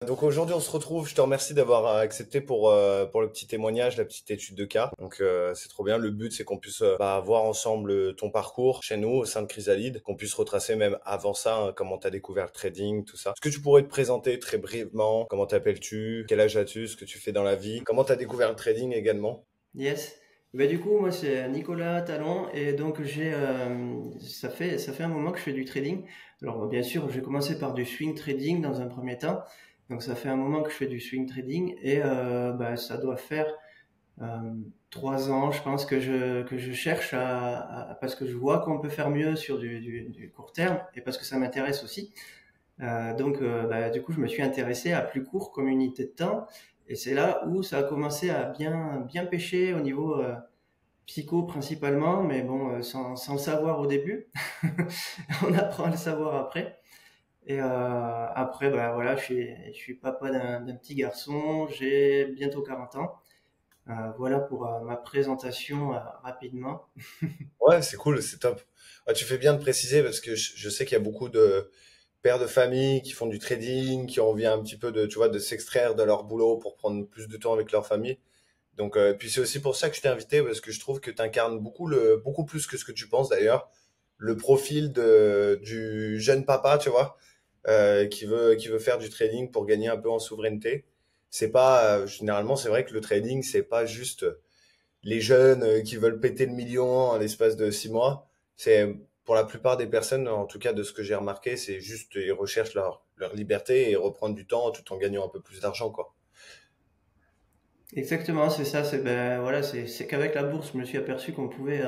Donc aujourd'hui, on se retrouve. Je te remercie d'avoir accepté pour le petit témoignage, la petite étude de cas. Donc c'est trop bien. Le but, c'est qu'on puisse voir ensemble ton parcours chez nous au sein de Chrysalide, qu'on puisse retracer même avant ça comment tu as découvert le trading, tout ça. Est-ce que tu pourrais te présenter très brièvement? Comment t'appelles-tu? Quel âge as-tu? Ce que tu fais dans la vie? Comment tu as découvert le trading également? Yes. Du coup, moi, c'est Nicolas Talon et donc ça fait un moment que je fais du trading. Alors, bien sûr, j'ai commencé par du swing trading dans un premier temps. Donc, ça fait un moment que je fais du swing trading et ça doit faire euh, 3 ans, je pense que je cherche parce que je vois qu'on peut faire mieux sur du court terme et parce que ça m'intéresse aussi. Du coup, je me suis intéressé à plus court comme unité de temps. Et c'est là où ça a commencé à bien pêcher au niveau psycho principalement, mais bon, sans le savoir au début. On apprend à le savoir après. Et après, voilà, je suis papa d'un petit garçon, j'ai bientôt 40 ans. Voilà pour ma présentation rapidement. Ouais, c'est cool, c'est top. Ouais, tu fais bien de préciser parce que je sais qu'il y a beaucoup de pères de famille qui font du trading, qui ont envie un petit peu de, tu vois, de s'extraire de leur boulot pour prendre plus de temps avec leur famille. Donc, puis c'est aussi pour ça que je t'ai invité parce que je trouve que tu incarnes beaucoup plus que ce que tu penses d'ailleurs, le profil du jeune papa, tu vois, qui veut faire du trading pour gagner un peu en souveraineté. C'est pas, généralement, c'est vrai que le trading, c'est pas juste les jeunes qui veulent péter le million en l'espace de 6 mois. C'est pour la plupart des personnes, en tout cas de ce que j'ai remarqué, c'est juste ils recherchent leur liberté et reprendre du temps tout en gagnant un peu plus d'argent, quoi. Exactement, c'est ça. C'est qu'avec la bourse, je me suis aperçu qu'on pouvait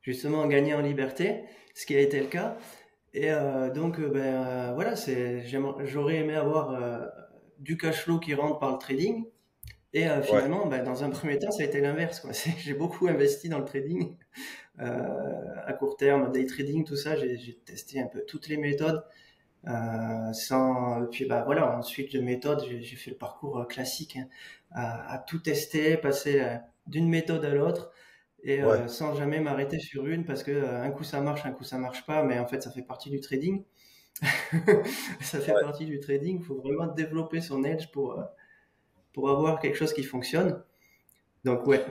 justement gagner en liberté, ce qui a été le cas. Et voilà, j'aurais aimé avoir du cash flow qui rentre par le trading. Et Ouais, finalement, dans un premier temps, ça a été l'inverse, quoi. J'ai beaucoup investi dans le trading à court terme, day trading, tout ça. J'ai testé un peu toutes les méthodes. Puis voilà, ensuite de méthode, j'ai fait le parcours classique, hein, à tout tester, passer d'une méthode à l'autre et ouais, sans jamais m'arrêter sur une parce que un coup ça marche, un coup ça marche pas, mais en fait ça fait partie du trading. Ça fait ouais. partie du trading. Il faut vraiment développer son edge pour avoir quelque chose qui fonctionne. Donc ouais,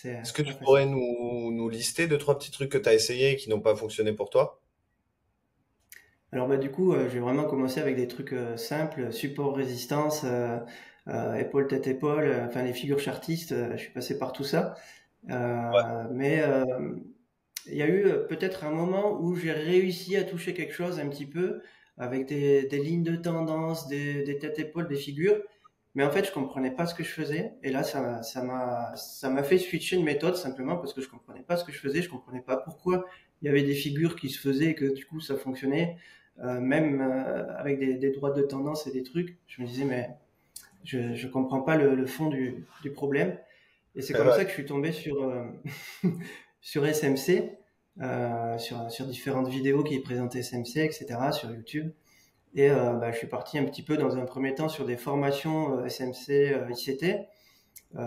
Est-ce que c'est pas tu pourrais facile. nous lister deux, trois petits trucs que tu as essayés et qui n'ont pas fonctionné pour toi? Alors du coup, j'ai vraiment commencé avec des trucs simples, support résistance, épaule tête épaule, enfin les figures chartistes. Je suis passé par tout ça. Mais il y a eu peut-être un moment où j'ai réussi à toucher quelque chose un petit peu avec des lignes de tendance, des têtes épaules, des figures. Mais en fait, je comprenais pas ce que je faisais. Et là, ça m'a fait switcher de méthode simplement parce que je comprenais pas ce que je faisais. Je comprenais pas pourquoi il y avait des figures qui se faisaient et que du coup ça fonctionnait. Même avec des droites de tendance et des trucs, je me disais mais je comprends pas le fond du problème. Et c'est comme Ouais. ça que je suis tombé sur sur SMC, sur différentes vidéos qui présentaient SMC, etc. sur YouTube. Et je suis parti un petit peu dans un premier temps sur des formations SMC, ICT,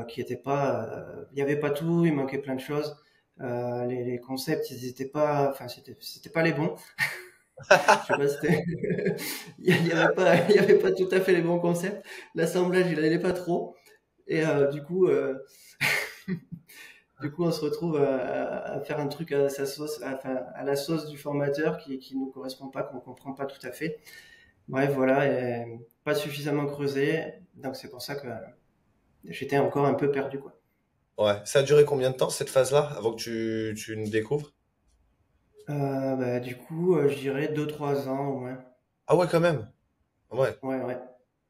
qui étaient pas, il y avait pas tout, il manquait plein de choses. Les concepts, ils étaient pas, enfin c'était pas les bons. Je sais pas, c'était, il y avait pas tout à fait les bons concepts. L'assemblage, il allait pas trop. Et du coup, on se retrouve à faire un truc à sa sauce, enfin, à la sauce du formateur qui nous correspond pas, qu'on comprend pas tout à fait. Bref, voilà, et pas suffisamment creusé, donc c'est pour ça que j'étais encore un peu perdu, quoi. Ouais. Ça a duré combien de temps cette phase-là avant que tu nous découvres? Du coup, je dirais 2 3 ans au moins. Ah ouais, quand même. Ouais. Ouais, ouais.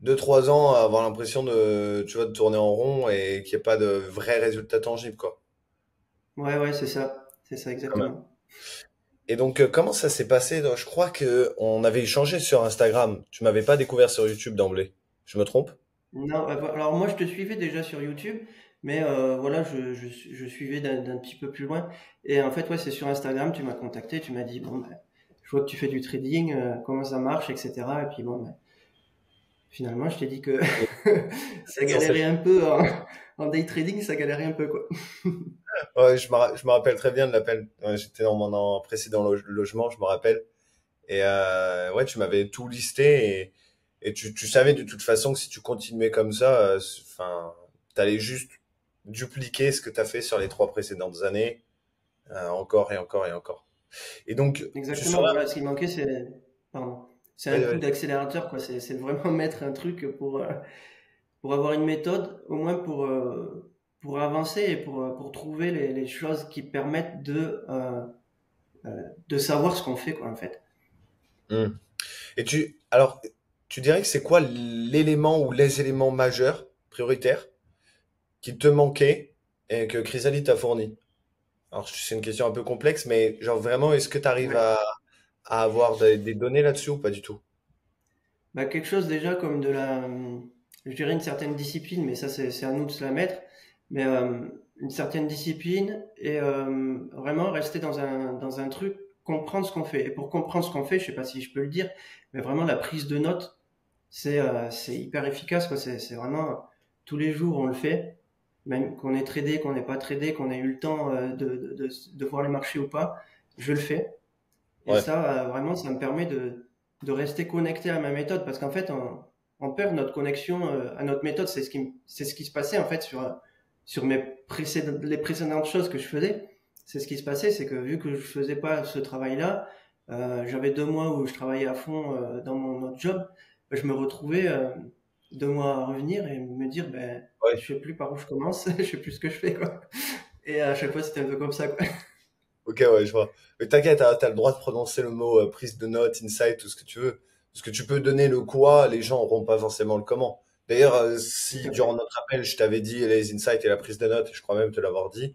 2, 3 ans à avoir l'impression de, tu vois, de tourner en rond et qu'il n'y ait pas de vrais résultats tangibles, quoi. Ouais, ouais, c'est ça. C'est ça Quand même. exactement. Et donc, comment ça s'est passé? Je crois que on avait échangé sur Instagram. Tu m'avais pas découvert sur YouTube d'emblée. Je me trompe? Non, alors moi je te suivais déjà sur YouTube, mais voilà, je suivais d'un petit peu plus loin. Et en fait, ouais, c'est sur Instagram, tu m'as contacté, tu m'as dit, bon, je vois que tu fais du trading, comment ça marche, etc. Et puis bon, finalement, je t'ai dit que ça C'est censé. galérait un peu en day trading, ça galérait un peu, quoi. Ouais, je me rappelle très bien de l'appel. Ouais, j'étais dans mon précédent logement, je me rappelle. Et ouais, tu m'avais tout listé Et tu savais de toute façon que si tu continuais comme ça, enfin, t'allais juste dupliquer ce que tu as fait sur les 3 précédentes années, encore et encore et encore. Et donc, tu Exactement, saurais... voilà, ce qui manquait, pardon, c'est un Ouais, coup ouais. d'accélérateur, quoi. C'est vraiment mettre un truc pour avoir une méthode, au moins pour avancer et pour trouver les choses qui permettent de savoir ce qu'on fait, quoi, en fait. Hmm. Et alors, tu dirais que c'est quoi l'élément ou les éléments majeurs, prioritaires, qui te manquaient et que Chrysalide t'a fourni? Alors, c'est une question un peu complexe, mais genre vraiment, est-ce que tu arrives Ouais. à avoir des données là-dessus ou pas du tout? Bah, quelque chose déjà comme je dirais une certaine discipline, mais ça c'est à nous de se la mettre, mais une certaine discipline et vraiment rester dans un truc, comprendre ce qu'on fait. Et pour comprendre ce qu'on fait, je sais pas si je peux le dire, mais vraiment la prise de notes, c'est hyper efficace, quoi. C'est vraiment tous les jours on le fait, même qu'on ait tradé, qu'on n'ait pas tradé, qu'on ait eu le temps de voir les marchés ou pas, je le fais. Et Ouais, ça, vraiment, ça me permet de rester connecté à ma méthode parce qu'en fait, on perd notre connexion à notre méthode. C'est ce qui se passait en fait sur les précédentes choses que je faisais. C'est ce qui se passait, c'est que vu que je faisais pas ce travail-là, j'avais 2 mois où je travaillais à fond dans mon autre job. Je me retrouvais 2 mois à revenir et me dire, ben, ouais. je sais plus par où je commence, je sais plus ce que je fais, quoi. Et à chaque fois, c'était un peu comme ça, quoi. Ok, ouais, je vois. Mais t'inquiète, t'as le droit de prononcer le mot prise de notes, insight, tout ce que tu veux. Parce que tu peux donner le quoi, les gens n'auront pas forcément le comment. D'ailleurs, Tout si à durant fait. notre appel, je t'avais dit les insights et la prise de notes, et je crois même te l'avoir dit,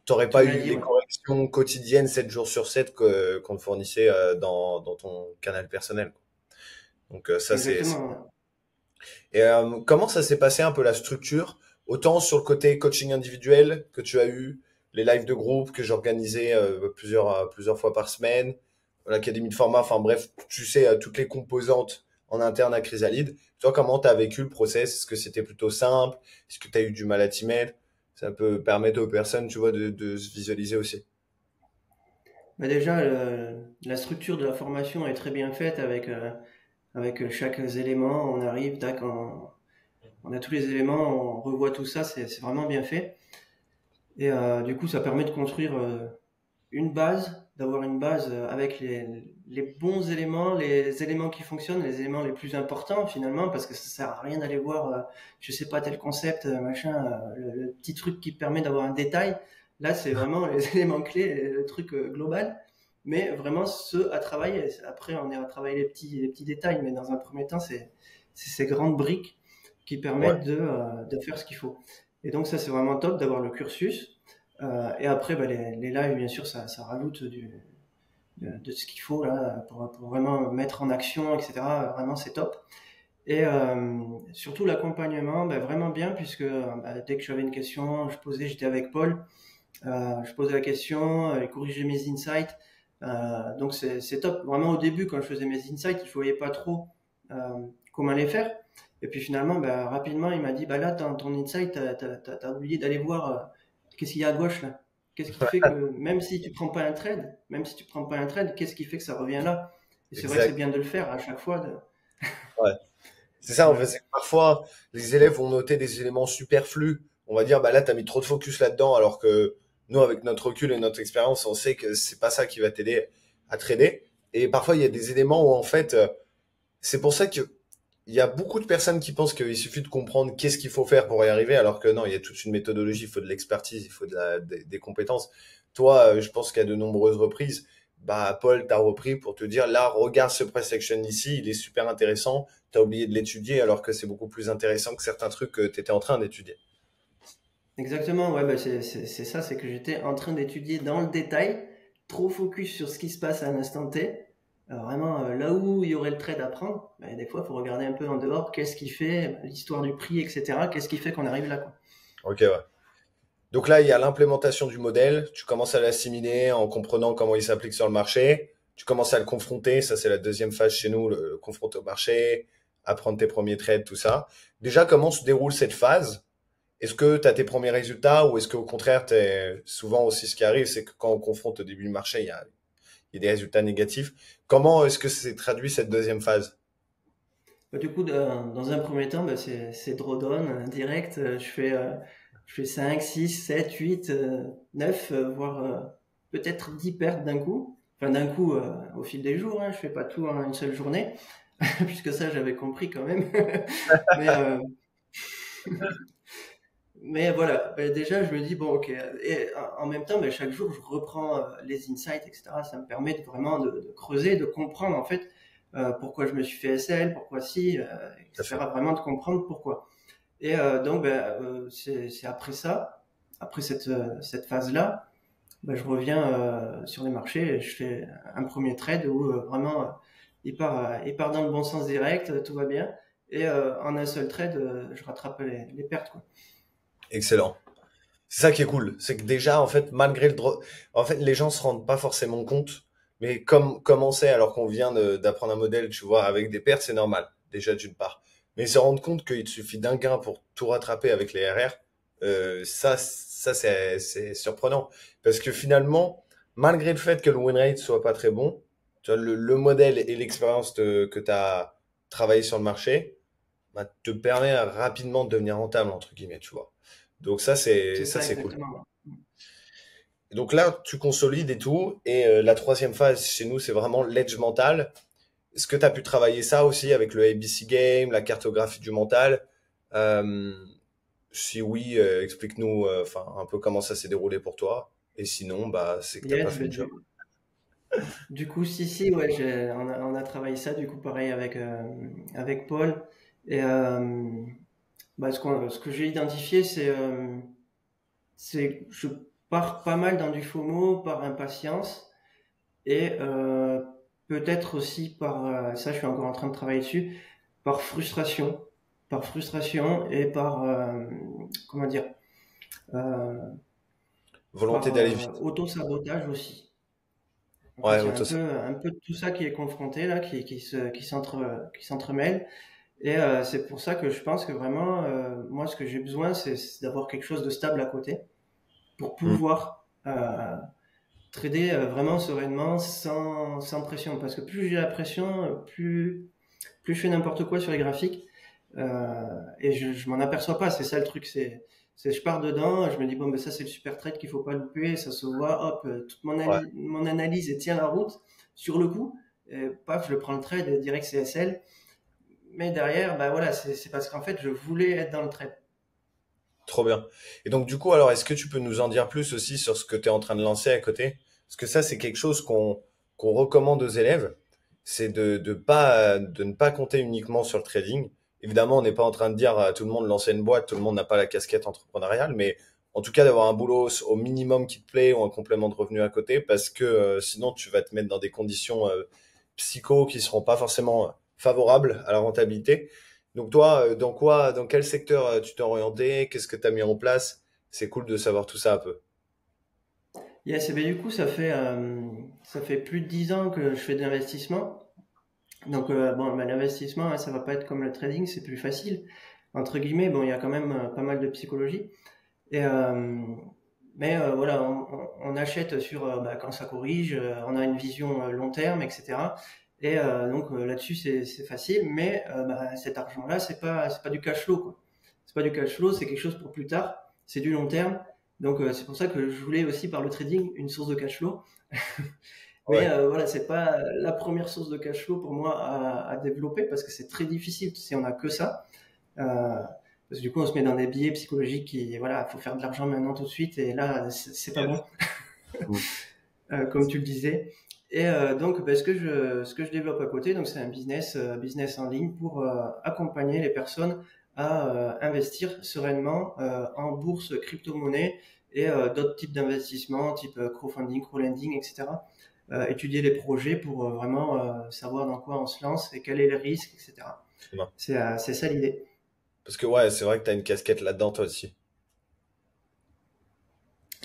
t'aurais Tu pas me l'as eu dit, les ouais. corrections quotidiennes 7 jours sur 7 qu'on te fournissait dans ton canal personnel. Donc ça, c'est... Exactement, ouais. Et comment ça s'est passé un peu la structure, autant sur le côté coaching individuel que tu as eu, les lives de groupe que j'organisais plusieurs fois par semaine, l'académie de format, enfin bref, tu sais, toutes les composantes en interne à Chrysalide. Toi, comment tu as vécu le process? Est-ce que c'était plutôt simple? Est-ce que tu as eu du mal à t'y mettre? Ça peut permettre aux personnes, tu vois, de se visualiser aussi. Bah déjà, la structure de la formation est très bien faite avec chaque élément. On arrive, tac, on a tous les éléments, on revoit tout ça, c'est vraiment bien fait. Et du coup, ça permet de construire une base, d'avoir une base avec les bons éléments, les éléments qui fonctionnent, les éléments les plus importants finalement, parce que ça sert à rien d'aller voir, je sais pas, tel concept, machin, le petit truc qui permet d'avoir un détail. Là, c'est vraiment les éléments clés, le truc global, mais vraiment ceux à travailler. Après, on est à travailler les petits détails, mais dans un premier temps, c'est ces grandes briques qui Ouais, permettent de faire ce qu'il faut. Et donc ça, c'est vraiment top d'avoir le cursus. Et après, bah, les lives, bien sûr, ça rajoute de ce qu'il faut là pour vraiment mettre en action, etc. Vraiment, c'est top. Et surtout l'accompagnement, bah, vraiment bien puisque bah, dès que j'avais une question, j'étais avec Paul, je posais la question, il corrigeait mes insights. Donc c'est top. Vraiment au début, quand je faisais mes insights, je voyais pas trop euh, comment les faire. Et puis finalement, bah, rapidement, il m'a dit, bah là, ton insight, t'as oublié d'aller voir qu'est-ce qu'il y a à gauche là. Qu'est-ce qui fait que même si tu prends pas un trade, qu'est-ce qui fait que ça revient là? Et c'est vrai que c'est exact. bien de le faire à chaque fois. Ouais. C'est ça, en fait, Ouais. c'est que parfois, les élèves vont noter des éléments superflus. On va dire, bah là, t'as mis trop de focus là-dedans, alors que nous, avec notre recul et notre expérience, on sait que c'est pas ça qui va t'aider à trader. Et parfois, il y a des éléments où, en fait, c'est pour ça que il y a beaucoup de personnes qui pensent qu'il suffit de comprendre qu'est-ce qu'il faut faire pour y arriver, alors que non, il y a toute une méthodologie, il faut de l'expertise, il faut des compétences. Toi, je pense qu'à de nombreuses reprises, bah, Paul t'a repris pour te dire, là, regarde ce price action ici, il est super intéressant, t'as oublié de l'étudier, alors que c'est beaucoup plus intéressant que certains trucs que t'étais en train d'étudier. Exactement, ouais, bah c'est ça, c'est que j'étais en train d'étudier dans le détail, trop focus sur ce qui se passe à un instant T. Vraiment, là où il y aurait le trade à prendre, bah, des fois, il faut regarder un peu en dehors, qu'est-ce qui fait l'histoire du prix, etc. Qu'est-ce qui fait qu'on arrive là, quoi. Ok, ouais. Donc là, il y a l'implémentation du modèle. Tu commences à l'assimiler en comprenant comment il s'applique sur le marché. Tu commences à le confronter. Ça, c'est la deuxième phase chez nous, le confronter au marché, apprendre tes premiers trades, tout ça. Déjà, comment se déroule cette phase? Est-ce que tu as tes premiers résultats ou est-ce qu'au contraire, souvent aussi ce qui arrive, c'est que quand on confronte au début du marché, il y a des résultats négatifs. Comment est-ce que c'est traduit cette deuxième phase? Du coup, dans un premier temps, c'est drawdown direct. Je fais 5, 6, 7, 8, 9, voire peut-être 10 pertes d'un coup. Enfin, d'un coup, au fil des jours, hein, je fais pas tout en une seule journée, puisque ça, j'avais compris quand même. Mais, mais voilà, déjà, je me dis, bon, ok. Et en même temps, chaque jour, je reprends les insights, etc. Ça me permet vraiment de creuser, de comprendre, en fait, pourquoi je me suis fait SL, pourquoi si, Tout à fait. etc. Vraiment de comprendre pourquoi. Et donc, c'est après ça, après cette phase-là, je reviens sur les marchés et je fais un premier trade où vraiment il part dans le bon sens direct, tout va bien. Et en un seul trade, je rattrape les pertes, quoi. Excellent. C'est ça qui est cool, c'est que déjà, en fait, malgré en fait, les gens se rendent pas forcément compte, mais comme on sait, alors qu'on vient d'apprendre un modèle, tu vois, avec des pertes, c'est normal, déjà d'une part. Mais se rendre compte qu'il te suffit d'un gain pour tout rattraper avec les RR, ça c'est surprenant. Parce que finalement, malgré le fait que le win rate soit pas très bon, tu vois, le modèle et l'expérience que tu as travaillé sur le marché, bah, te permet rapidement de devenir rentable, entre guillemets, tu vois. Donc C'est ça ça c'est cool. exactement. Et donc là, tu consolides et tout. Et la troisième phase chez nous, c'est vraiment l'edge mental. Est-ce que tu as pu travailler ça aussi avec le ABC Game, la cartographie du mental? Euh, Si oui, explique-nous enfin un peu comment ça s'est déroulé pour toi. Et sinon, bah c'est que t'as pas Yes, fait le job. du coup, si, ouais, on a travaillé ça, du coup, pareil avec Paul. Et ce que j'ai identifié, je pars pas mal dans du FOMO par impatience et peut-être aussi par, ça je suis encore en train de travailler dessus, par frustration. Par frustration et par, comment dire, euh, Volonté par d'aller vite. auto-sabotage aussi. En Ouais, fait, il y a auto ça. un peu de tout ça qui est confronté là, qui s'entremêle. Et c'est pour ça que je pense que vraiment, moi, ce que j'ai besoin, c'est d'avoir quelque chose de stable à côté pour Hmm. pouvoir trader vraiment sereinement, sans pression. Parce que plus j'ai la pression, plus je fais n'importe quoi sur les graphiques. Et je m'en aperçois pas, c'est ça le truc. Je pars dedans, je me dis, bon, mais ça, c'est le super trade qu'il faut pas louper, ça se voit, hop, toute Ouais, mon analyse elle tient la route sur le coup. Et, paf, je prends le trade direct CSL. Mais derrière, bah voilà, c'est parce qu'en fait, je voulais être dans le trade. trop bien. Et donc du coup, alors est-ce que tu peux nous en dire plus aussi sur ce que tu es en train de lancer à côté? Parce que ça, c'est quelque chose qu'on recommande aux élèves, c'est de ne pas compter uniquement sur le trading. Évidemment, on n'est pas en train de dire à tout le monde lancer une boîte, tout le monde n'a pas la casquette entrepreneuriale, mais en tout cas d'avoir un boulot au minimum qui te plaît ou un complément de revenu à côté, parce que sinon tu vas te mettre dans des conditions psycho qui seront pas forcément favorables à la rentabilité. Donc toi, dans quel secteur tu t'es orienté? Qu'est-ce que tu as mis en place? C'est cool de savoir tout ça un peu. Yes, et ben du coup, ça fait plus de 10 ans que je fais de l'investissement. Donc, bon, l'investissement, hein, ça va pas être comme le trading, c'est plus facile. Entre guillemets, bon, il y a quand même pas mal de psychologie. Et, mais voilà, on achète sur quand ça corrige, on a une vision long terme, etc. Et donc là-dessus, c'est facile. Mais cet argent-là, c'est pas du cash flow, quoi. C'est pas du cash flow, c'est quelque chose pour plus tard. C'est du long terme. Donc c'est pour ça que je voulais aussi par le trading une source de cash flow. Mais Ouais, voilà, c'est pas la première source de cash flow pour moi à développer parce que c'est très difficile si on a que ça. Parce que du coup, on se met dans des biais psychologiques qui, voilà, faut faire de l'argent maintenant tout de suite et là, c'est pas bon, Mm. comme tu le disais. Et donc, ce que je développe à côté, donc c'est un business en ligne pour accompagner les personnes à investir sereinement en bourse, crypto-monnaie et d'autres types d'investissements, type crowdfunding, crowdlending, etc. Étudier les projets pour vraiment savoir dans quoi on se lance et quel est le risque, etc. Trop bien. C'est ça l'idée. Parce que ouais, c'est vrai que tu as une casquette là-dedans toi aussi.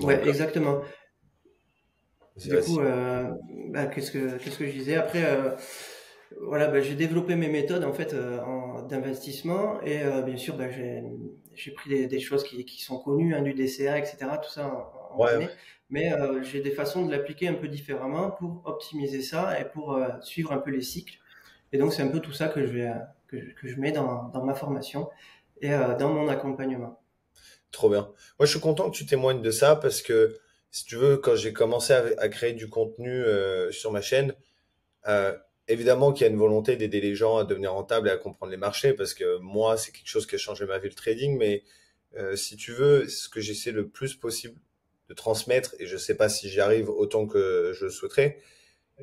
Ouais, Donc, exactement. vas-y, Du vas-y. coup, qu'est-ce que je disais après voilà, j'ai développé mes méthodes en fait d'investissement et bien sûr, j'ai pris des choses qui sont connues, hein, du DCA, etc. Tout ça, on Ouais, connaît. Mais j'ai des façons de l'appliquer un peu différemment pour optimiser ça et pour suivre un peu les cycles. Et donc, c'est un peu tout ça que je mets dans ma formation et dans mon accompagnement. Trop bien. Moi, je suis content que tu témoignes de ça parce que, si tu veux, quand j'ai commencé à créer du contenu sur ma chaîne, euh, évidemment qu'il y a une volonté d'aider les gens à devenir rentables et à comprendre les marchés parce que moi, c'est quelque chose qui a changé ma vie, le trading. Mais si tu veux, ce que j'essaie le plus possible de transmettre, et je sais pas si j'y arrive autant que je le souhaiterais,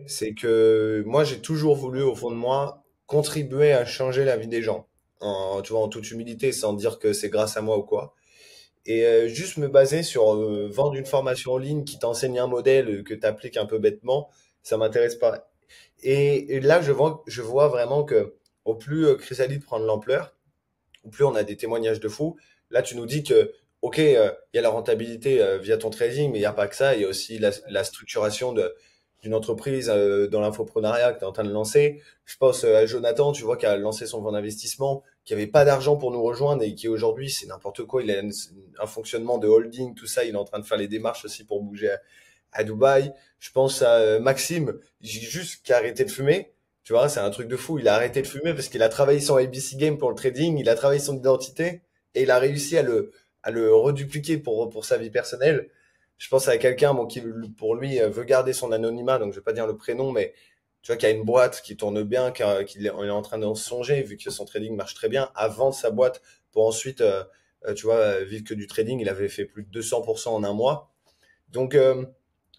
c'est que moi, j'ai toujours voulu, au fond de moi, contribuer à changer la vie des gens. Tu vois, en toute humilité, sans dire que c'est grâce à moi ou quoi. Et juste me baser sur vendre une formation en ligne qui t'enseigne un modèle que tu appliques un peu bêtement, ça m'intéresse pas. Et là, je vois vraiment que au plus Chrysalide prend de l'ampleur, au plus on a des témoignages de fous. Là, tu nous dis que, ok, il y a la rentabilité via ton trading, mais il n'y a pas que ça. Il y a aussi la structuration d'une entreprise dans l'infoprenariat que tu es en train de lancer. Je pense à Jonathan, tu vois, qui a lancé son fonds d'investissement, qui avait pas d'argent pour nous rejoindre et qui aujourd'hui, c'est n'importe quoi. Il a un fonctionnement de holding, tout ça. Il est en train de faire les démarches aussi pour bouger à Dubaï. Je pense à Maxime, juste qui a arrêté de fumer. Tu vois, c'est un truc de fou. Il a arrêté de fumer parce qu'il a travaillé son ABC Game pour le trading, il a travaillé son identité et il a réussi à le redupliquer pour sa vie personnelle. Je pense à quelqu'un bon, qui, pour lui, veut garder son anonymat, donc je vais pas dire le prénom, mais tu vois, qui a une boîte qui tourne bien, qu'il est, on est en train d'en songer, vu que son trading marche très bien, à vendre sa boîte pour ensuite, tu vois, vivre que du trading. Il avait fait plus de 200% en un mois. Donc,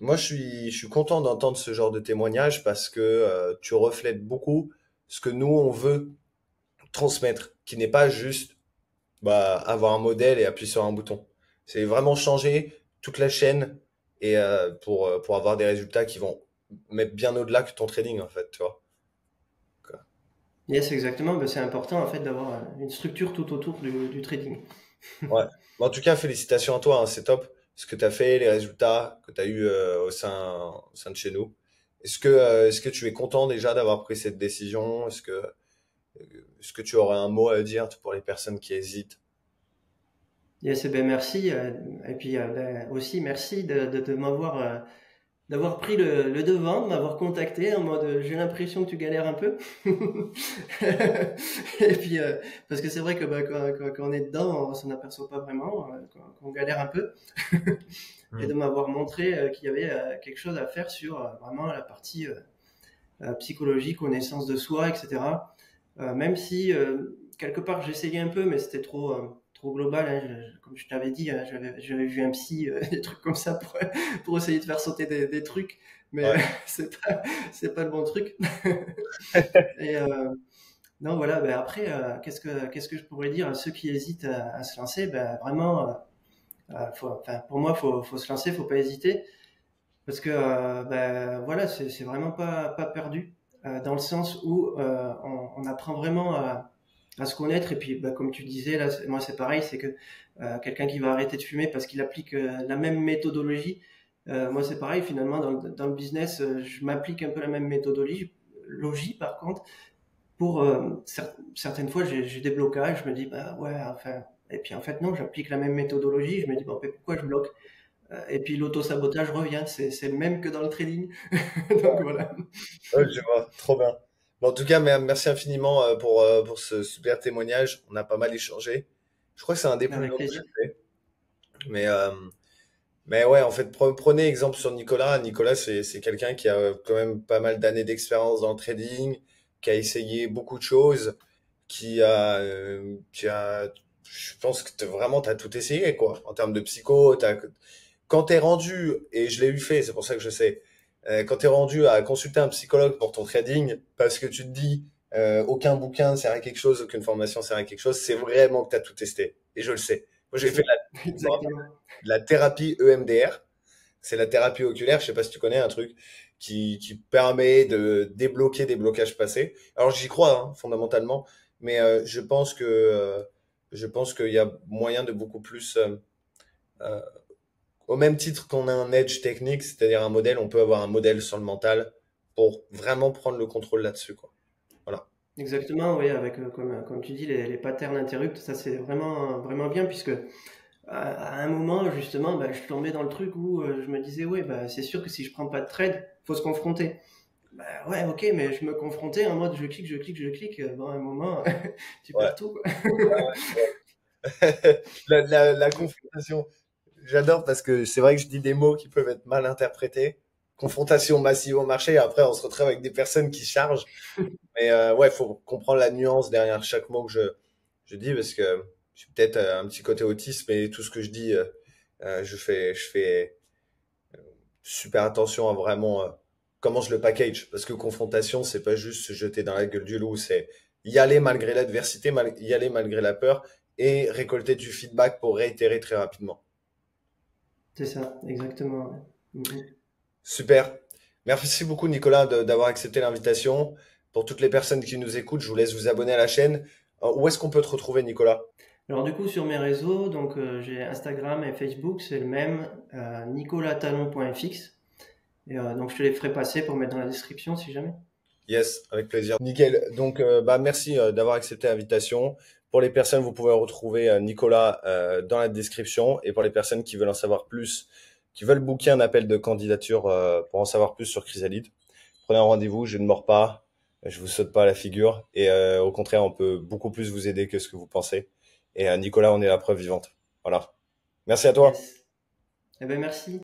moi, je suis content d'entendre ce genre de témoignage parce que tu reflètes beaucoup ce que nous, on veut transmettre, qui n'est pas juste bah, avoir un modèle et appuyer sur un bouton. C'est vraiment changer toute la chaîne et pour avoir des résultats qui vont mettre bien au-delà que ton trading, en fait, tu vois. Yes, exactement. Ben, c'est important en fait d'avoir une structure tout autour du trading. Ouais. Mais en tout cas, félicitations à toi, hein, c'est top. Ce que tu as fait, les résultats que tu as eu au sein de chez nous. Est-ce que tu es content déjà d'avoir pris cette décision? Est-ce que tu aurais un mot à dire pour les personnes qui hésitent? Yes, eh ben merci. Et puis ben, aussi merci de m'avoir d'avoir pris le devant, de m'avoir contacté en mode j'ai l'impression que tu galères un peu. Et puis parce que c'est vrai que bah, quand on est dedans, on s'en aperçoit pas vraiment, qu'on galère un peu. Et Hmm. de m'avoir montré qu'il y avait quelque chose à faire sur vraiment la partie psychologie, connaissance de soi, etc. Même si quelque part j'essayais un peu, mais c'était trop global. Hein. Comme je t'avais dit, hein, j'avais vu un psy, des trucs comme ça pour essayer de faire sauter des trucs, mais Ouais. c'est pas le bon truc. Et non, voilà. Ben après, qu'est-ce que je pourrais dire à ceux qui hésitent à se lancer? Ben vraiment, enfin, pour moi, faut se lancer, faut pas hésiter. Parce que ben, voilà, c'est vraiment pas perdu dans le sens où on apprend vraiment à se connaître et puis bah, comme tu disais là, moi c'est pareil, c'est que quelqu'un qui va arrêter de fumer parce qu'il applique la même méthodologie, moi c'est pareil finalement dans le business, je m'applique un peu la même méthodologie par contre pour certaines fois j'ai des blocages, je me dis bah ouais enfin et puis en fait non, j'applique la même méthodologie, je me dis bon mais pourquoi je bloque et puis l'auto-sabotage revient, c'est le même que dans le trading. Donc voilà. Ouais, je vois, trop bien. Bon, en tout cas, merci infiniment pour ce super témoignage. On a pas mal échangé. Je crois que c'est un des plus Avec longs que plaisir. j'ai fait. Mais, euh, mais ouais, en fait, prenez exemple sur Nicolas. Nicolas, c'est quelqu'un qui a quand même pas mal d'années d'expérience dans le trading, qui a essayé beaucoup de choses, qui a, je pense que vraiment, t'as tout essayé, quoi. En termes de psycho, quand t'es rendu, et je l'ai eu fait, c'est pour ça que je sais, quand t'es rendu à consulter un psychologue pour ton trading, parce que tu te dis, aucun bouquin sert à quelque chose, aucune formation sert à quelque chose, c'est vraiment que t'as tout testé. Et je le sais. Moi, j'ai fait je me rappelle, Exactement. de la thérapie EMDR. C'est la thérapie oculaire, je sais pas si tu connais un truc qui permet de débloquer des blocages passés. Alors j'y crois hein, fondamentalement, mais je pense qu'il y a moyen de beaucoup plus euh, au même titre qu'on a un edge technique, c'est-à-dire un modèle, on peut avoir un modèle sur le mental pour vraiment prendre le contrôle là-dessus, quoi. Voilà. Exactement, oui, avec, comme tu dis, les patterns interrupts, ça c'est vraiment bien, puisque à un moment, justement, bah, je suis tombé dans le truc où je me disais, oui, bah, c'est sûr que si je prends pas de trade, faut se confronter. Bah ouais, ok, mais je me confrontais en mode je clique, je clique, je clique. Bon, à un moment, tu Ouais. perds tout, quoi. La confrontation, j'adore parce que c'est vrai que je dis des mots qui peuvent être mal interprétés. Confrontation massive au marché, et après on se retrouve avec des personnes qui chargent. Mais ouais, faut comprendre la nuance derrière chaque mot que je dis parce que j'ai peut-être un petit côté autiste, mais tout ce que je dis, je fais super attention à vraiment comment je le package. Parce que confrontation, c'est pas juste se jeter dans la gueule du loup, c'est y aller malgré l'adversité, y aller malgré la peur et récolter du feedback pour réitérer très rapidement. C'est ça, exactement. Ouais. Super. Merci beaucoup Nicolas d'avoir accepté l'invitation. Pour toutes les personnes qui nous écoutent, je vous laisse vous abonner à la chaîne. Où est-ce qu'on peut te retrouver Nicolas? Alors du coup, sur mes réseaux, donc j'ai Instagram et Facebook, c'est le même, nicolatalon.fx. Et donc je te les ferai passer pour mettre dans la description si jamais. Yes, avec plaisir. Nickel. Donc, bah, merci d'avoir accepté l'invitation. Pour les personnes, vous pouvez retrouver Nicolas dans la description. Et pour les personnes qui veulent en savoir plus, qui veulent booker un appel de candidature pour en savoir plus sur Chrysalide, prenez un rendez-vous. Je ne mords pas, je vous saute pas à la figure. Et au contraire, on peut beaucoup plus vous aider que ce que vous pensez. Et Nicolas, on est la preuve vivante. Voilà. Merci à toi. Yes. Eh ben merci.